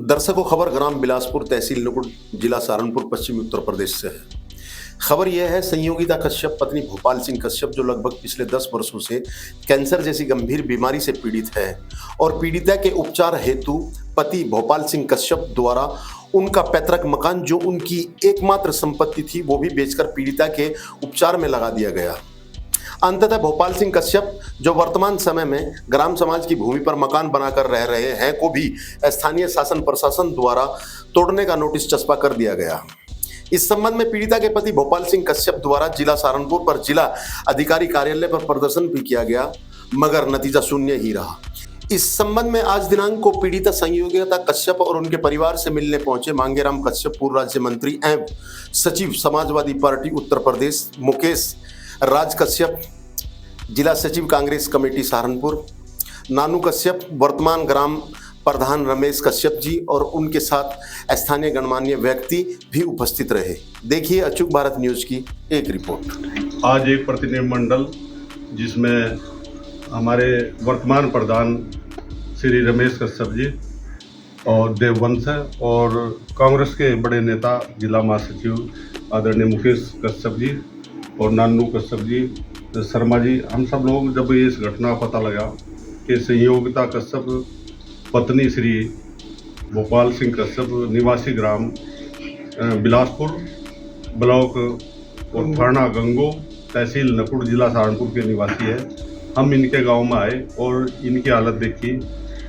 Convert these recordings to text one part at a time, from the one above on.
दर्शकों, खबर ग्राम बिलासपुर, तहसील नकुड़, जिला सहारनपुर, पश्चिमी उत्तर प्रदेश से है। खबर यह है, संयोगिता कश्यप पत्नी भोपाल सिंह कश्यप जो लगभग पिछले 10 वर्षों से कैंसर जैसी गंभीर बीमारी से पीड़ित है और पीड़िता के उपचार हेतु पति भोपाल सिंह कश्यप द्वारा उनका पैतृक मकान जो उनकी एकमात्र संपत्ति थी वो भी बेचकर पीड़िता के उपचार में लगा दिया गया। अंततः भोपाल सिंह कश्यप जो वर्तमान समय में ग्राम समाज की भूमि पर मकान बनाकर रह रहे हैं को भी स्थानीय शासन प्रशासन द्वारा तोड़ने का नोटिस चस्पा कर दिया गया। इस संबंध में पीड़िता के पति भोपाल सिंह कश्यप द्वारा जिला सहारनपुर पर जिला अधिकारी कार्यालय पर प्रदर्शन भी किया गया, मगर नतीजा शून्य ही रहा। इस संबंध में आज दिनांक को पीड़िता संयोगिता कश्यप और उनके परिवार से मिलने पहुंचे मांगेराम कश्यप, पूर्व राज्य मंत्री एवं सचिव समाजवादी पार्टी उत्तर प्रदेश, मुकेश राज कश्यप, जिला सचिव कांग्रेस कमेटी सहारनपुर, नानू कश्यप, वर्तमान ग्राम प्रधान रमेश कश्यप जी और उनके साथ स्थानीय गणमान्य व्यक्ति भी उपस्थित रहे। देखिए अचूक भारत न्यूज की एक रिपोर्ट। आज एक प्रतिनिधिमंडल जिसमें हमारे वर्तमान प्रधान श्री रमेश कश्यप जी और देववंश और कांग्रेस के बड़े नेता जिला महासचिव आदरणीय मुकेश कश्यप जी और नानू कश्यप जी, शर्मा जी, हम सब लोग जब इस घटना का पता लगा कि संयोगिता कश्यप पत्नी श्री भोपाल सिंह कश्यप निवासी ग्राम बिलासपुर ब्लॉक और थाना गंगो, तहसील नकुड़, जिला सहारनपुर के निवासी है, हम इनके गांव में आए और इनकी हालत देखी।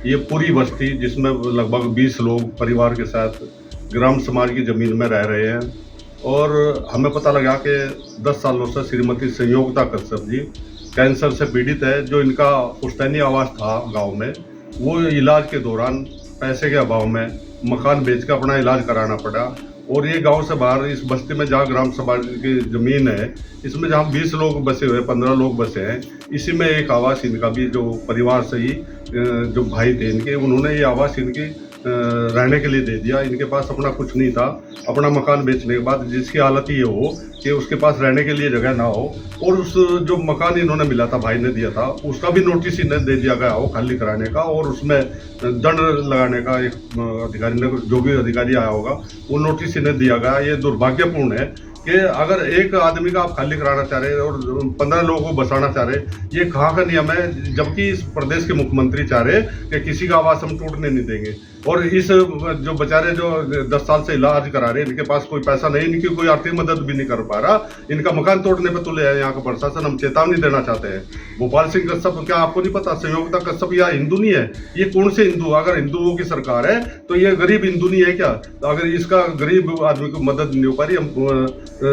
ये पूरी बस्ती जिसमें लगभग 20 लोग परिवार के साथ ग्राम समाज की ज़मीन में रह रहे हैं और हमें पता लगा कि 10 सालों से श्रीमती संयोगिता कश्यप जी कैंसर से पीड़ित है। जो इनका पुश्तैनी आवास था गांव में, वो इलाज के दौरान पैसे के अभाव में मकान बेचकर अपना इलाज कराना पड़ा और ये गांव से बाहर इस बस्ती में जहाँ ग्राम सभा की ज़मीन है, इसमें जहाँ 20 लोग बसे हुए, 15 लोग बसे हैं, इसी में एक आवास इनका भी जो परिवार से ही जो भाई थे इनके, उन्होंने ये आवास इनकी रहने के लिए दे दिया। इनके पास अपना कुछ नहीं था। अपना मकान बेचने के बाद जिसकी हालत ये हो कि उसके पास रहने के लिए जगह ना हो और उस जो मकान इन्होंने मिला था, भाई ने दिया था, उसका भी नोटिस इन्हें दे दिया गया हो खाली कराने का और उसमें दंड लगाने का एक अधिकारी ने, जो भी अधिकारी आया होगा, वो नोटिस इन्हें दिया गया। ये दुर्भाग्यपूर्ण है कि अगर एक आदमी का आप खाली कराना चाह रहे और 15 लोगों को बसाना चाह रहे, ये कहाँ का नियम है? जबकि इस प्रदेश के मुख्यमंत्री चाह रहे कि किसी का आवास हम टूटने नहीं देंगे। और इस जो बेचारे जो 10 साल से इलाज करा रहे, इनके पास कोई पैसा नहीं, इनकी कोई आर्थिक मदद भी नहीं कर पा रहा, इनका मकान तोड़ने पे तुले है यहाँ का प्रशासन। हम चेतावनी देना चाहते हैं। भोपाल सिंह कश्यप, क्या आपको नहीं पता संयोगिता कश्यप यह हिंदू नहीं है? ये कौन से हिंदू? अगर हिंदुओं की सरकार है तो ये गरीब हिंदू नहीं है क्या? अगर इसका गरीब आदमी को मदद नहीं हो पा रही, हम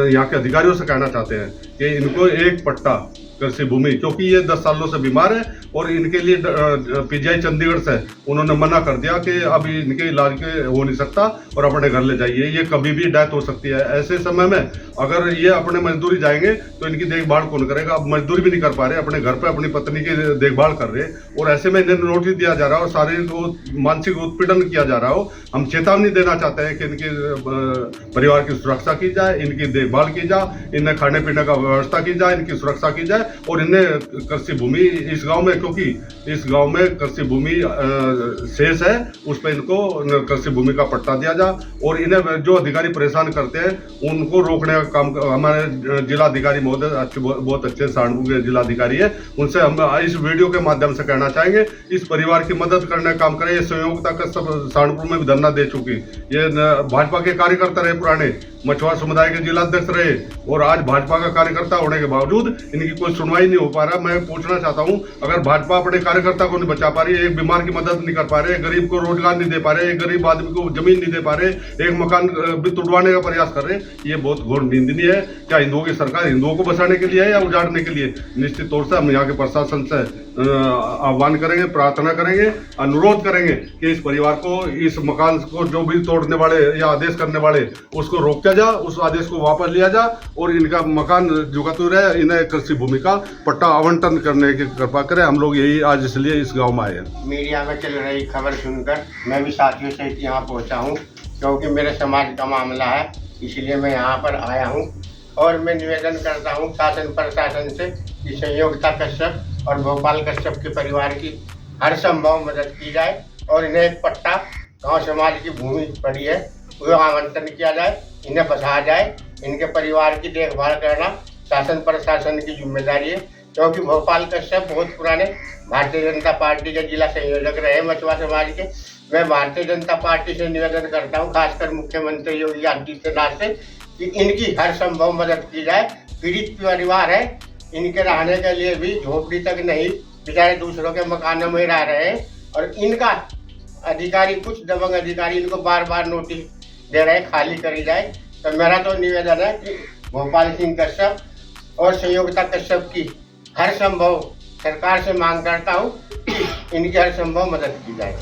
यहाँ के अधिकारियों से कहना चाहते हैं कि इनको एक पट्टा कृषि भूमि, क्योंकि ये 10 सालों से बीमार है और इनके लिए पीजीआई चंडीगढ़ से उन्होंने मना कर दिया कि अब इनके इलाज के हो नहीं सकता और अपने घर ले जाइए, ये कभी भी डेथ हो सकती है। ऐसे समय में अगर ये अपने मजदूरी जाएंगे तो इनकी देखभाल कौन करेगा? अब मजदूरी भी नहीं कर पा रहे, अपने घर पे अपनी पत्नी की देखभाल कर रहे और ऐसे में इन्हें नोटिस दिया जा रहा है और शारीरिक मानसिक उत्पीड़न किया जा रहा हो। हम चेतावनी देना चाहते हैं कि इनके परिवार की सुरक्षा की जाए, इनकी देखभाल की जाए, इन्हें खाने पीने का व्यवस्था की जाए, इनकी सुरक्षा की जाए और इन्हें कृषि भूमि इस गांव में, क्योंकि इस गांव में कृषि भूमि शेष है, उस पर इनको कृषि भूमि का पट्टा दिया जाए और इन्हें जो अधिकारी परेशान करते हैं उनको रोकने का काम हमारे जिला अधिकारी महोदय बहुत अच्छे सहारनपुर के जिला अधिकारी है, उनसे हम इस वीडियो के माध्यम से कहना चाहेंगे इस परिवार की मदद करने का काम करें। ये संयोगिता का सहारनपुर में भी धरना दे चुकी, ये भाजपा के कार्यकर्ता रहे, पुराने मछुआरा समुदाय के जिला अध्यक्ष रहे और आज भाजपा का कार्यकर्ता होने के बावजूद इनकी कोई सुनवाई नहीं हो पा रहा। मैं पूछना चाहता हूं, अगर भाजपा अपने कार्यकर्ता को नहीं बचा पा रही है, एक बीमार की मदद नहीं कर पा रहे, गरीब को रोजगार नहीं दे पा रहे, एक गरीब आदमी को जमीन नहीं दे पा रहे, एक मकान भी तुड़वाने का प्रयास कर रहे, ये बहुत घोर निंदनीय है। क्या हिंदुओं की सरकार हिंदुओं को बसाने के लिए है या उजाड़ने के लिए? निश्चित तौर से हम यहाँ के प्रशासन से आह्वान करेंगे, प्रार्थना करेंगे, अनुरोध करेंगे कि इस परिवार को, इस मकान को जो भी तोड़ने वाले या आदेश करने वाले, उसको रोका जाए, उस आदेश को वापस लिया जाए और इनका मकान जो कतूर है, इन्हें कृषि भूमि का पट्टा आवंटन करने की कृपा करें। हम लोग यही आज इसलिए इस गांव में आए हैं। मीडिया में चल रही खबर सुनकर मैं भी साथियों सहित यहाँ पहुँचा हूँ, क्योंकि मेरे समाज का मामला है, इसलिए मैं यहाँ पर आया हूँ और मैं निवेदन करता हूँ शासन प्रशासन से कि संयोगिता कश्यप और भोपाल कश्यप के परिवार की हर संभव मदद की जाए और इन्हें एक पट्टा गांव समाज की भूमि पड़ी है, वो आमंत्रण किया जाए, इन्हें बसाया जाए। इनके परिवार की देखभाल करना शासन प्रशासन की जिम्मेदारी है, क्योंकि भोपाल कश्यप बहुत पुराने भारतीय जनता पार्टी के जिला संयोजक रहे मछुआ समाज के। मैं भारतीय जनता पार्टी से निवेदन करता हूं, खासकर मुख्यमंत्री योगी आदित्यनाथ से, कि इनकी हर संभव मदद की जाए। पीड़ित परिवार है, इनके रहने के लिए भी झोपड़ी तक नहीं, बेचारे दूसरों के मकानों में रह रहे हैं। और इनका अधिकारी, कुछ दबंग अधिकारी इनको बार बार नोटिस दे रहे हैं, खाली करी जाए। तो मेरा तो निवेदन है कि भोपाल सिंह कश्यप और संयोगिता कश्यप की हर संभव सरकार से मांग करता हूँ कि इनकी हर संभव मदद की जाए।